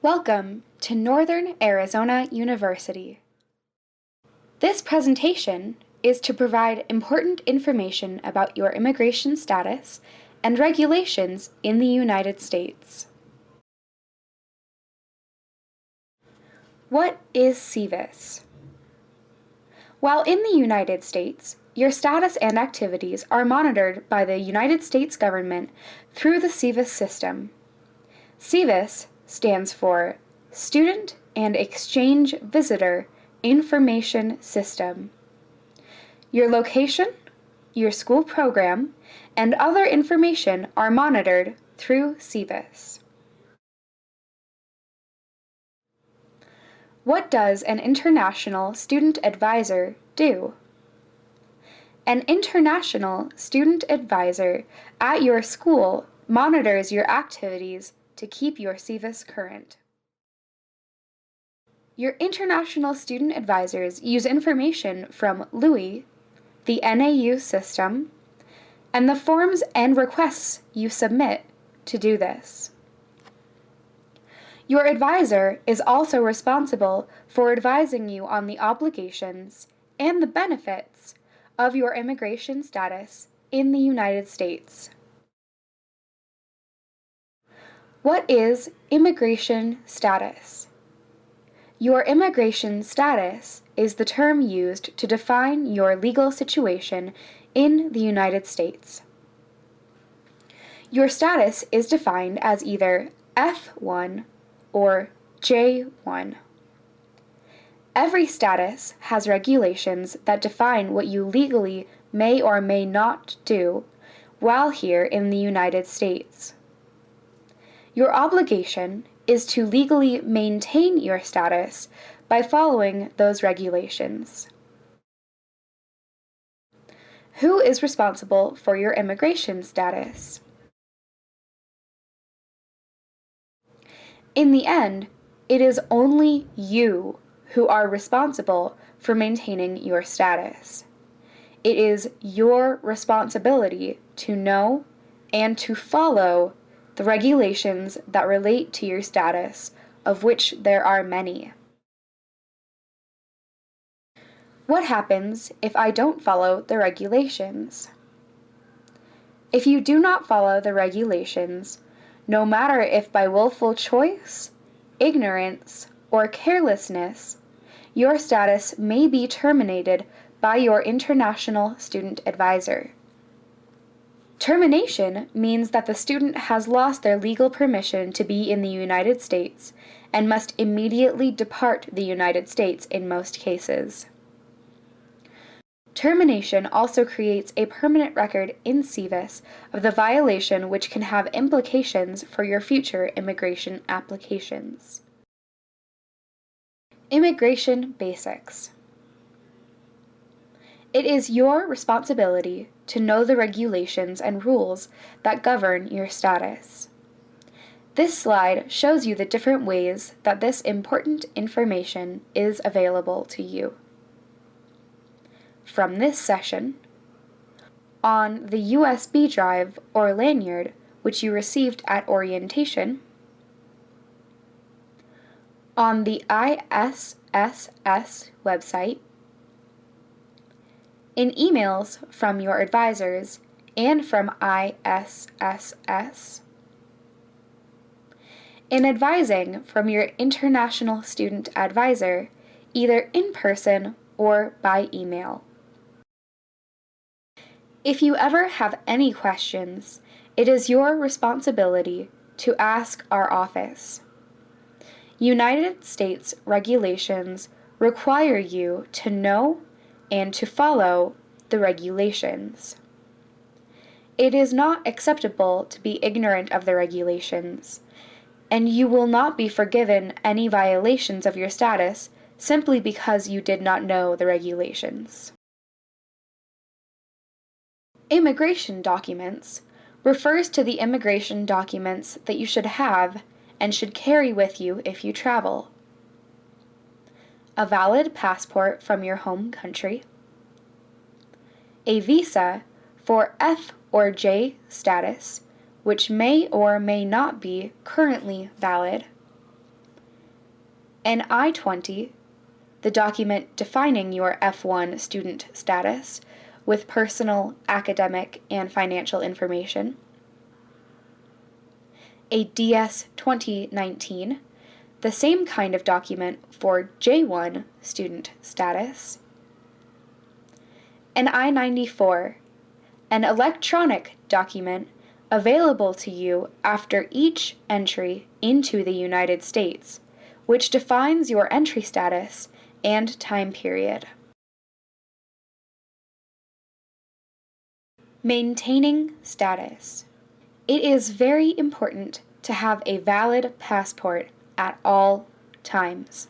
Welcome to Northern Arizona University. This presentation is to provide important information about your immigration status and regulations in the United States. What is SEVIS? While in the United States, your status and activities are monitored by the United States government through the SEVIS system. SEVIS stands for Student and Exchange Visitor Information System. Your location, your school program, and other information are monitored through SEVIS. What does an international student advisor do? An international student advisor at your school monitors your activities to keep your SEVIS current. Your international student advisors use information from LUI, the NAU system, and the forms and requests you submit to do this. Your advisor is also responsible for advising you on the obligations and the benefits of your immigration status in the United States. What is immigration status? Your immigration status is the term used to define your legal situation in the United States. Your status is defined as either F-1 or J-1. Every status has regulations that define what you legally may or may not do while here in the United States. Your obligation is to legally maintain your status by following those regulations. Who is responsible for your immigration status? In the end, it is only you who are responsible for maintaining your status. It is your responsibility to know and to follow the regulations that relate to your status, of which there are many. What happens if I don't follow the regulations? If you do not follow the regulations, no matter if by willful choice, ignorance, or carelessness, your status may be terminated by your international student advisor. Termination means that the student has lost their legal permission to be in the United States and must immediately depart the United States in most cases. Termination also creates a permanent record in SEVIS of the violation, which can have implications for your future immigration applications. Immigration basics. It is your responsibility to know the regulations and rules that govern your status. This slide shows you the different ways that this important information is available to you. From this session, on the USB drive or lanyard which you received at orientation, on the ISSS website, in emails from your advisors and from ISSS, in advising from your international student advisor, either in person or by email. If you ever have any questions, it is your responsibility to ask our office. United States regulations require you to know and to follow the regulations. It is not acceptable to be ignorant of the regulations, and you will not be forgiven any violations of your status simply because you did not know the regulations. Immigration documents refers to the immigration documents that you should have and should carry with you if you travel. A valid passport from your home country, a visa for F or J status, which may or may not be currently valid, An I-20, the document defining your F-1 student status with personal, academic, and financial information. A DS 2019, the same kind of document for J-1 student status. An I-94, an electronic document available to you after each entry into the United States, which defines your entry status and time period. Maintaining status. It is very important to have a valid passport at all times.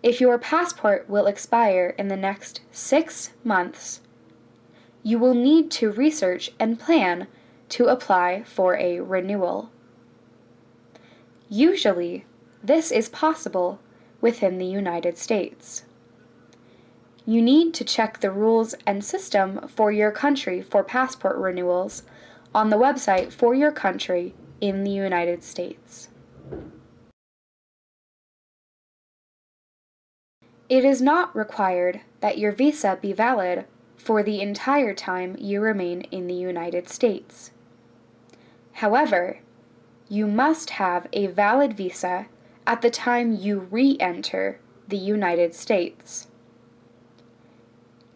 If your passport will expire in the next 6 months, you will need to research and plan to apply for a renewal. Usually, this is possible within the United States. You need to check the rules and system for your country for passport renewals on the website for your country in the United States. It is not required that your visa be valid for the entire time you remain in the United States. However, you must have a valid visa at the time you re-enter the United States.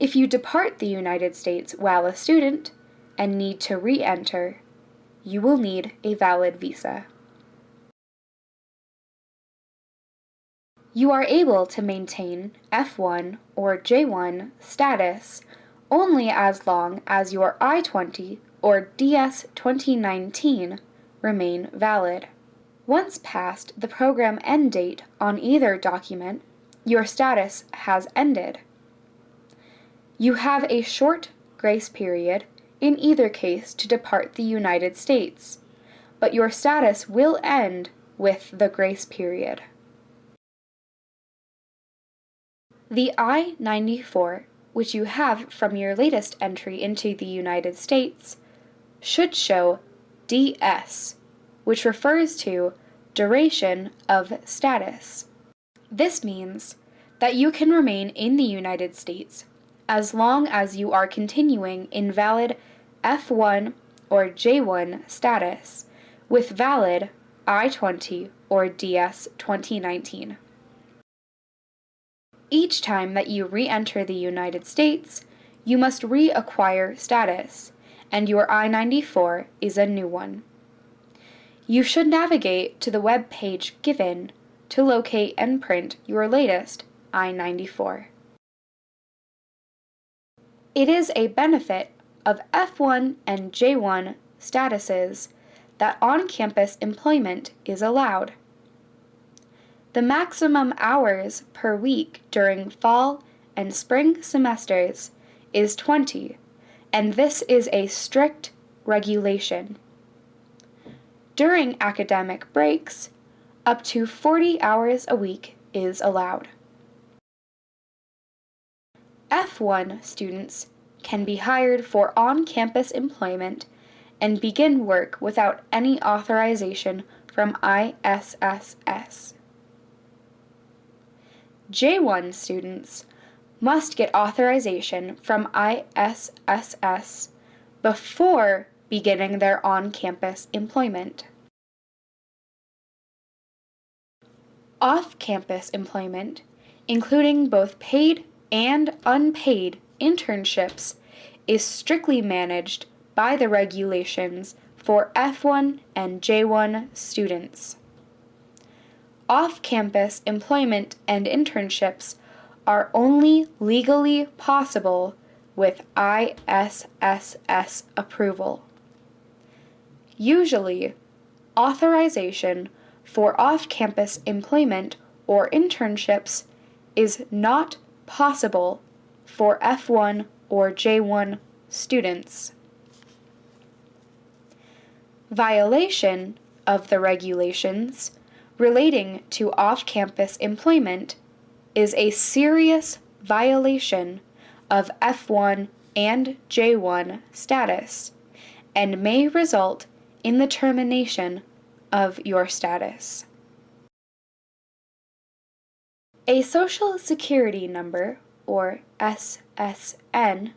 If you depart the United States while a student and need to re-enter, you will need a valid visa. You are able to maintain F-1 or J-1 status only as long as your I-20 or DS 2019 remain valid. Once past the program end date on either document, your status has ended. You have a short grace period in either case to depart the United States, but your status will end with the grace period. The I-94, which you have from your latest entry into the United States, should show DS, which refers to duration of status. This means that you can remain in the United States as long as you are continuing in valid F-1 or J-1 status with valid I-20 or DS 2019. Each time that you re-enter the United States, you must reacquire status, and your I-94 is a new one. You should navigate to the web page given to locate and print your latest I-94. It is a benefit of F-1 and J-1 statuses that on-campus employment is allowed. The maximum hours per week during fall and spring semesters is 20, and this is a strict regulation. During academic breaks, up to 40 hours a week is allowed. F-1 students can be hired for on-campus employment and begin work without any authorization from ISSS. J-1 students must get authorization from ISSS before beginning their on-campus employment. Off-campus employment, including both paid and unpaid internships, is strictly managed by the regulations for F-1 and J-1 students. Off-campus employment and internships are only legally possible with ISSS approval. Usually, authorization for off-campus employment or internships is not possible for F-1 or J-1 students. Violation of the regulations relating to off-campus employment is a serious violation of F-1 and J-1 status and may result in the termination of your status. A Social Security number, or SSN,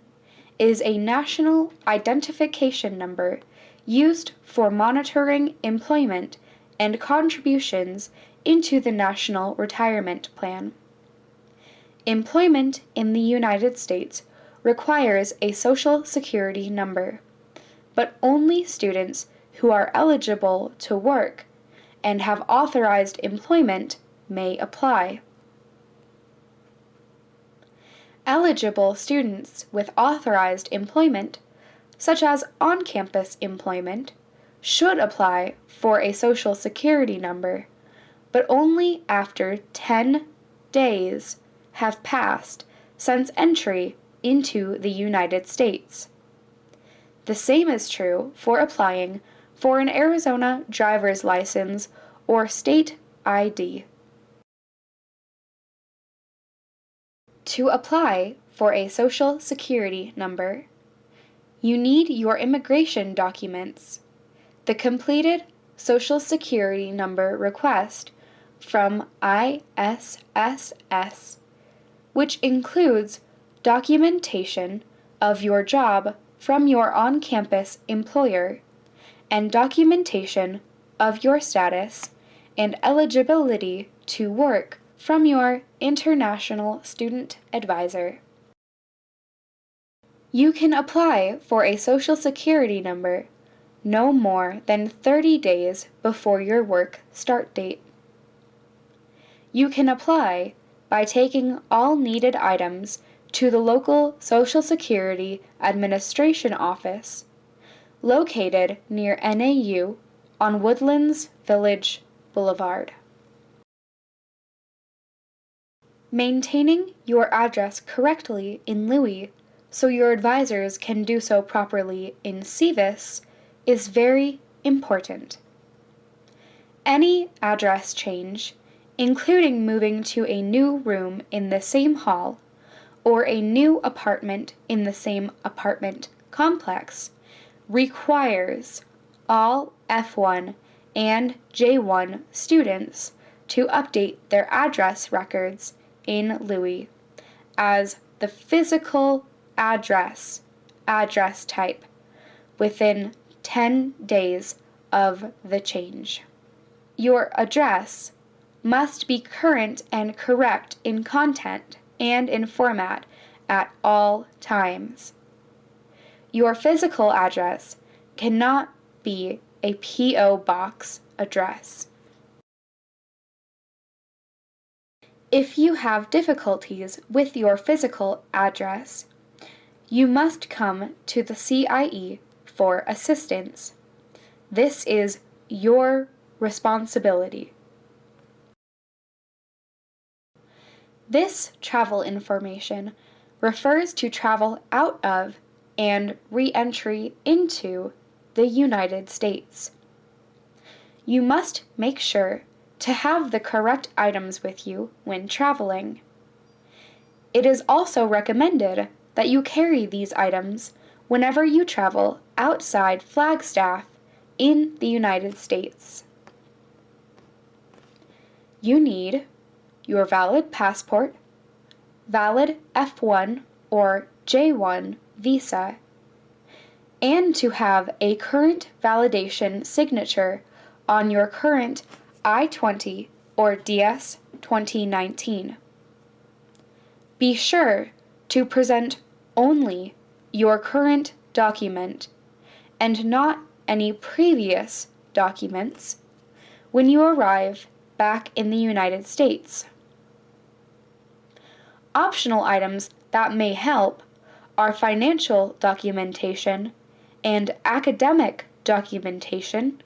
is a national identification number used for monitoring employment and contributions into the National Retirement Plan. Employment in the United States requires a Social Security number, but only students who are eligible to work and have authorized employment may apply. Eligible students with authorized employment, such as on-campus employment, should apply for a Social Security number, but only after 10 days have passed since entry into the United States. The same is true for applying for an Arizona driver's license or state ID. To apply for a Social Security number, you need your immigration documents, the completed Social Security number request from ISSS, which includes documentation of your job from your on-campus employer, and documentation of your status and eligibility to work from your international student advisor. You can apply for a Social Security number no more than 30 days before your work start date. You can apply by taking all needed items to the local Social Security Administration office located near NAU on Woodlands Village Boulevard. Maintaining your address correctly in Louis so your advisors can do so properly in CVIS is very important. Any address change, including moving to a new room in the same hall or a new apartment in the same apartment complex, requires all F-1 and J-1 students to update their address records in Louis as the physical address type within 10 days of the change. Your address must be current and correct in content and in format at all times. Your physical address cannot be a P.O. box address. If you have difficulties with your physical address, you must come to the CIE for assistance. This is your responsibility. This travel information refers to travel out of and re-entry into the United States. You must make sure to have the correct items with you when traveling. It is also recommended that you carry these items whenever you travel outside Flagstaff in the United States. You need your valid passport, valid F-1 or J-1 visa, and to have a current validation signature on your current I-20 or DS 2019. Be sure to present only your current document and not any previous documents when you arrive back in the United States. Optional items that may help are financial documentation and academic documentation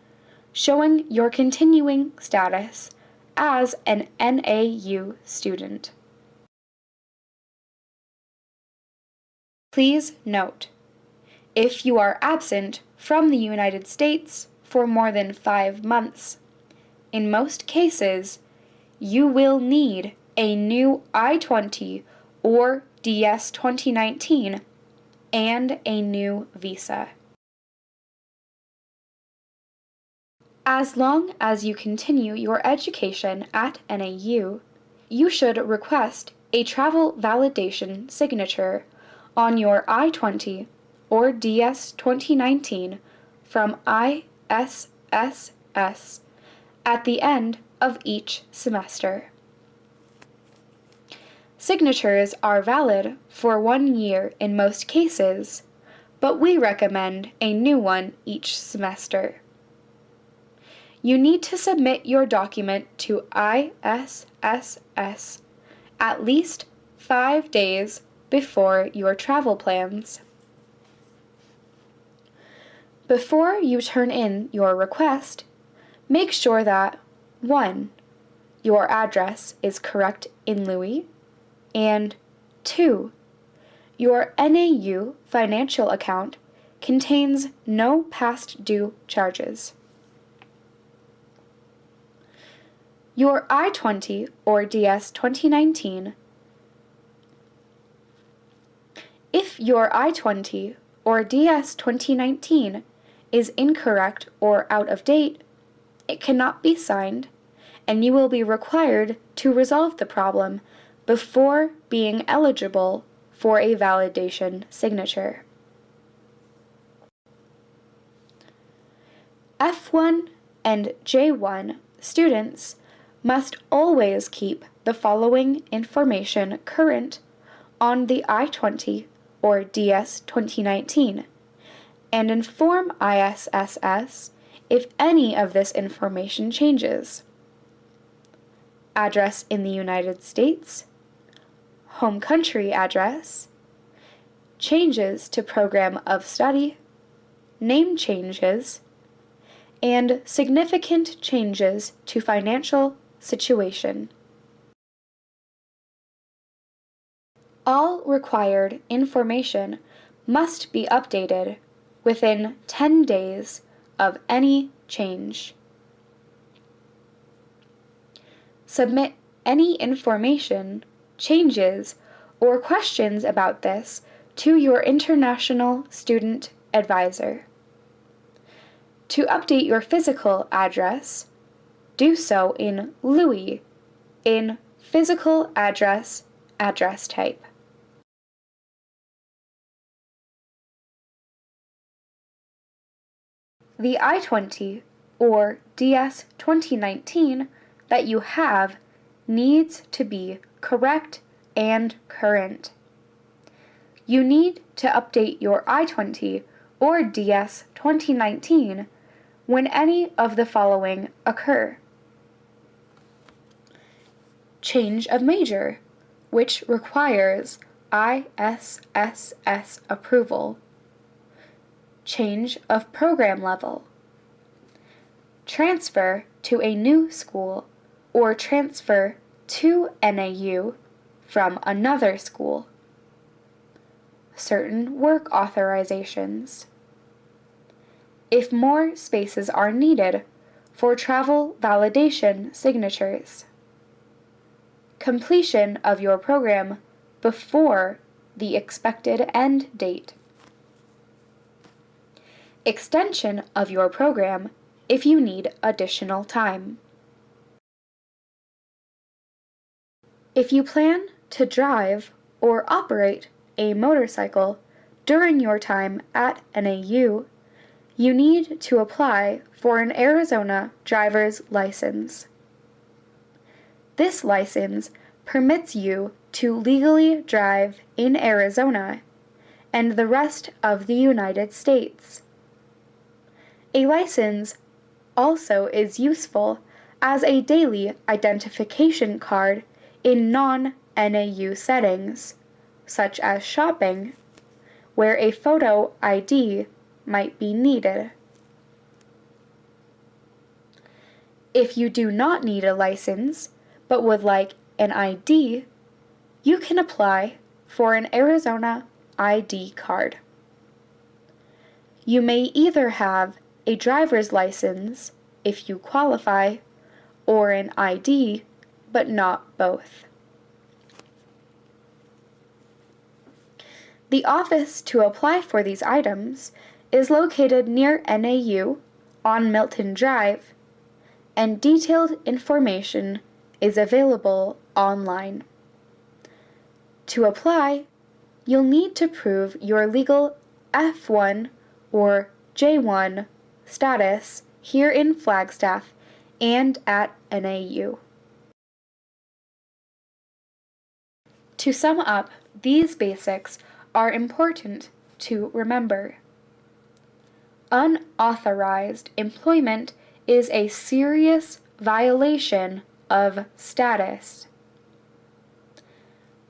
showing your continuing status as an NAU student. Please note, if you are absent from the United States for more than 5 months, in most cases, you will need a new I-20 or DS 2019 and a new visa. As long as you continue your education at NAU, you should request a travel validation signature on your I-20 or DS 2019 from ISSS at the end of each semester. Signatures are valid for 1 year in most cases, but we recommend a new one each semester. You need to submit your document to ISSS at least 5 days before your travel plans. Before you turn in your request, make sure that 1. Your address is correct in Louis, and 2. Your NAU financial account contains no past due charges. Your I-20 or DS 2019. If your I-20 or DS 2019 is incorrect or out of date, it cannot be signed, and you will be required to resolve the problem before being eligible for a validation signature. F-1 and J-1 students must always keep the following information current on the I-20 or DS 2019 and inform ISSS if any of this information changes. Address in the United States, home country address, changes to program of study, name changes, and significant changes to financial situation. All required information must be updated within 10 days of any change. Submit any information, changes, or questions about this to your international student advisor. To update your physical address, do so in Louis in physical address type. The I-20 or DS 2019 that you have needs to be correct and current. You need to update your I-20 or DS 2019 when any of the following occur. Change of major, which requires ISSS approval. Change of program level. Transfer to a new school or transfer to NAU from another school. Certain work authorizations. If more spaces are needed for travel validation signatures. Completion of your program before the expected end date. Extension of your program if you need additional time. If you plan to drive or operate a motorcycle during your time at NAU, you need to apply for an Arizona driver's license. This license permits you to legally drive in Arizona and the rest of the United States. A license also is useful as a daily identification card in non-NAU settings, such as shopping, where a photo ID might be needed. If you do not need a license, but would like an ID, you can apply for an Arizona ID card. You may either have a driver's license if you qualify, or an ID, but not both. The office to apply for these items is located near NAU on Milton Drive, and detailed information is available online. To apply, you'll need to prove your legal F-1 or J-1 status here in Flagstaff and at NAU. To sum up, these basics are important to remember. Unauthorized employment is a serious violation of status.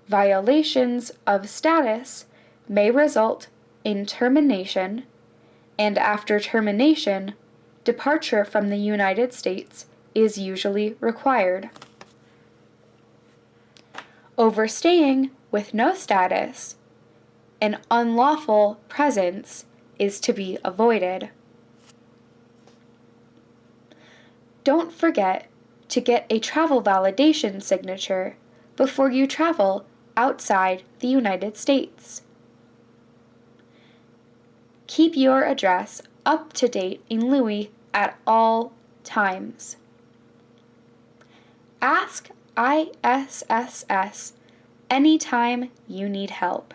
Violations of status may result in termination, and after termination, departure from the United States is usually required. Overstaying with no status, an unlawful presence, is to be avoided. Don't forget to get a travel validation signature before you travel outside the United States. Keep your address up to date in Louis at all times. Ask ISSS anytime you need help.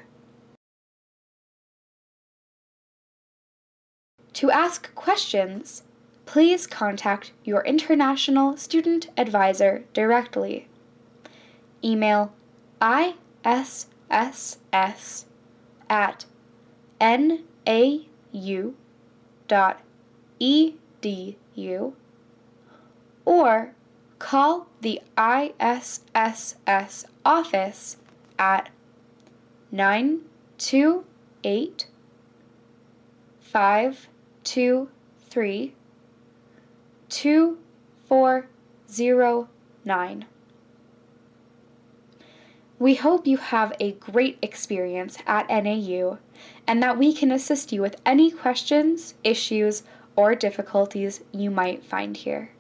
To ask questions, please contact your International Student Advisor directly. Email ISSS@nau.edu or call the ISSS office at 928-523-2409. We hope you have a great experience at NAU and that we can assist you with any questions, issues, or difficulties you might find here.